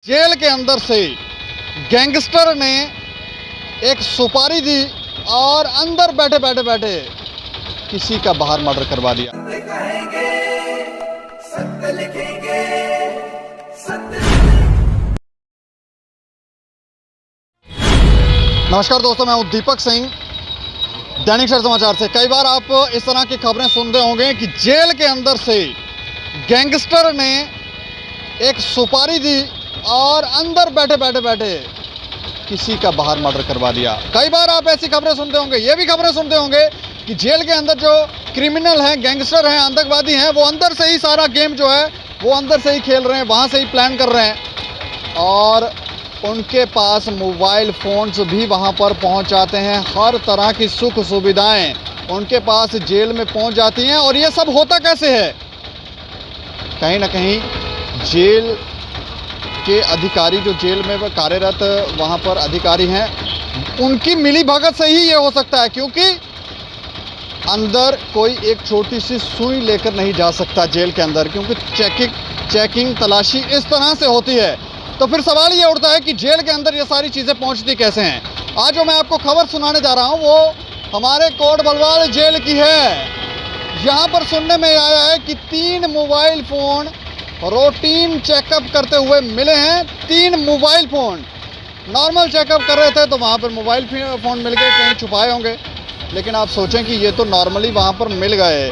Jail के अंदर से गैंगस्टर ने एक सुपारी दी और अंदर बैठे बैठे बैठे किसी का बाहर मर्डर करवा दिया। सत्य लिखेंगे, सत्य। नमस्कार दोस्तों, मैं हूं दीपक सिंह, दैनिक सर समाचार से। कई बार आप इस तरह की खबरें सुनते होंगे कि जेल के अंदर से गैंगस्टर ने एक सुपारी दी और अंदर बैठे बैठे बैठे किसी का बाहर मर्डर करवा दिया। कई बार आप ऐसी खबरें सुनते होंगे, ये भी खबरें सुनते होंगे कि जेल के अंदर जो क्रिमिनल हैं, गैंगस्टर हैं, आतंकवादी हैं, वो अंदर से ही सारा गेम जो है वो अंदर से ही खेल रहे हैं, वहाँ से ही प्लान कर रहे हैं और उनके पास मोबाइल फ़ोन्स भी वहाँ पर पहुँच जाते हैं। हर तरह की सुख सुविधाएं उनके पास जेल में पहुँच जाती हैं। और ये सब होता कैसे है? कहीं ना कहीं जेल के अधिकारी, जो जेल में कार्यरत वहाँ पर अधिकारी हैं, उनकी मिली भगत से ही ये हो सकता है, क्योंकि अंदर कोई एक छोटी सी सुई लेकर नहीं जा सकता जेल के अंदर, क्योंकि चेकिंग तलाशी इस तरह से होती है। तो फिर सवाल ये उठता है कि जेल के अंदर ये सारी चीज़ें पहुंचती कैसे हैं। आज जो मैं आपको खबर सुनाने जा रहा हूं वो हमारे कोट बलवाल जेल की है। यहां पर सुनने में आया है कि 3 मोबाइल फ़ोन रूटीन चेकअप करते हुए मिले हैं। 3 मोबाइल फ़ोन नॉर्मल चेकअप कर रहे थे तो वहां पर मोबाइल फ़ोन मिल गए, कहीं छुपाए होंगे। लेकिन आप सोचें कि ये तो नॉर्मली वहां पर मिल गए,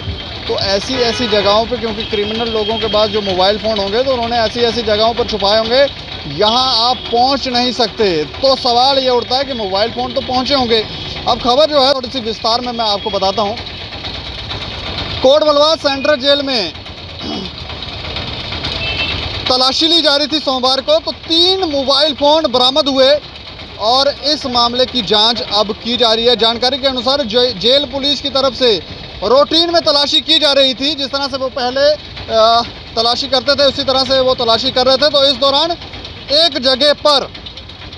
तो ऐसी जगहों पे, क्योंकि क्रिमिनल लोगों के पास जो मोबाइल फ़ोन होंगे तो उन्होंने ऐसी जगहों पर छुपाए होंगे, यहाँ आप पहुँच नहीं सकते। तो सवाल ये उठता है कि मोबाइल फ़ोन तो पहुँचे होंगे। अब खबर जो है थोड़ी सी विस्तार में मैं आपको बताता हूँ। कोट बलवाल सेंट्रल जेल में तलाशी ली जा रही थी सोमवार को, तो 3 मोबाइल फ़ोन बरामद हुए और इस मामले की जांच अब की जा रही है। जानकारी के अनुसार जेल पुलिस की तरफ से रूटीन में तलाशी की जा रही थी। जिस तरह से वो पहले तलाशी करते थे उसी तरह से वो तलाशी कर रहे थे। तो इस दौरान एक जगह पर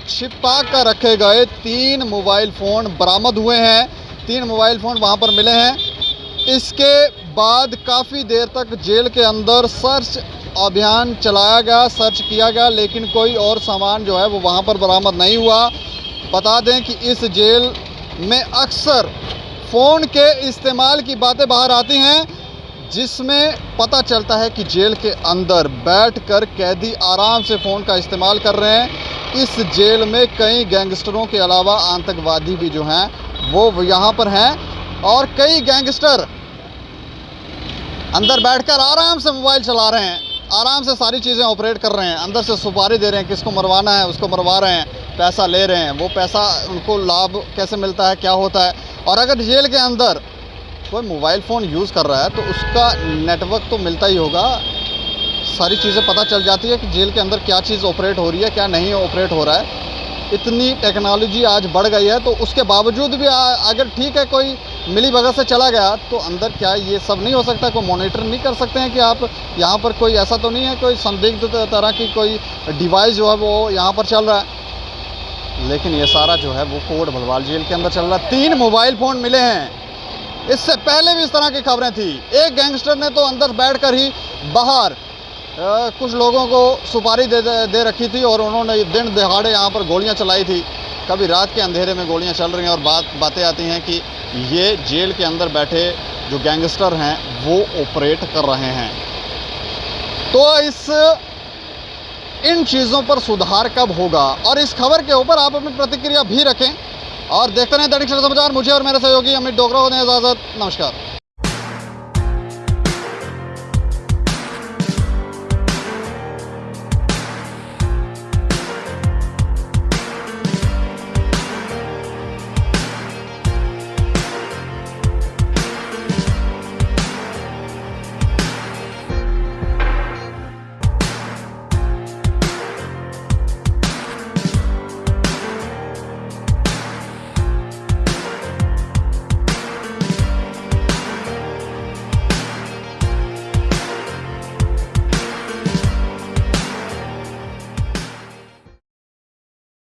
छिपा कर रखे गए 3 मोबाइल फ़ोन बरामद हुए हैं। 3 मोबाइल फ़ोन वहाँ पर मिले हैं। इसके बाद काफ़ी देर तक जेल के अंदर सर्च अभियान चलाया गया, सर्च किया गया, लेकिन कोई और सामान जो है वो वहाँ पर बरामद नहीं हुआ। बता दें कि इस जेल में अक्सर फ़ोन के इस्तेमाल की बातें बाहर आती हैं, जिसमें पता चलता है कि जेल के अंदर बैठकर कैदी आराम से फ़ोन का इस्तेमाल कर रहे हैं। इस जेल में कई गैंगस्टरों के अलावा आतंकवादी भी जो हैं वो यहाँ पर हैं और कई गैंगस्टर अंदर बैठकर आराम से मोबाइल चला रहे हैं, आराम से सारी चीज़ें ऑपरेट कर रहे हैं। अंदर से सुपारी दे रहे हैं, किसको मरवाना है उसको मरवा रहे हैं, पैसा ले रहे हैं। वो पैसा उनको लाभ कैसे मिलता है, क्या होता है। और अगर जेल के अंदर कोई मोबाइल फ़ोन यूज़ कर रहा है तो उसका नेटवर्क तो मिलता ही होगा, सारी चीज़ें पता चल जाती है कि जेल के अंदर क्या चीज़ ऑपरेट हो रही है, क्या नहीं ऑपरेट हो रहा है। इतनी टेक्नोलॉजी आज बढ़ गई है, तो उसके बावजूद भी अगर ठीक है कोई मिली भगत से चला गया तो अंदर क्या ये सब नहीं हो सकता? कोई मॉनिटर नहीं कर सकते हैं कि आप यहाँ पर कोई ऐसा तो नहीं है, कोई संदिग्ध तरह की कोई डिवाइस जो है वो यहाँ पर चल रहा है। लेकिन ये सारा जो है वो कोट भलवाल जेल के अंदर चल रहा है। 3 मोबाइल फ़ोन मिले हैं। इससे पहले भी इस तरह की खबरें थी। एक गैंगस्टर ने तो अंदर बैठकर ही बाहर कुछ लोगों को सुपारी दे रखी थी और उन्होंने दिन दहाड़े यहाँ पर गोलियाँ चलाई थी। कभी रात के अंधेरे में गोलियाँ चल रही हैं और बातें आती हैं कि ये जेल के अंदर बैठे जो गैंगस्टर हैं वो ऑपरेट कर रहे हैं। तो इन चीज़ों पर सुधार कब होगा? और इस खबर के ऊपर आप अपनी प्रतिक्रिया भी रखें और देखते रहें दैनिक समाचार। मुझे और मेरे सहयोगी अमित डोगरा को दें इजाज़त। नमस्कार।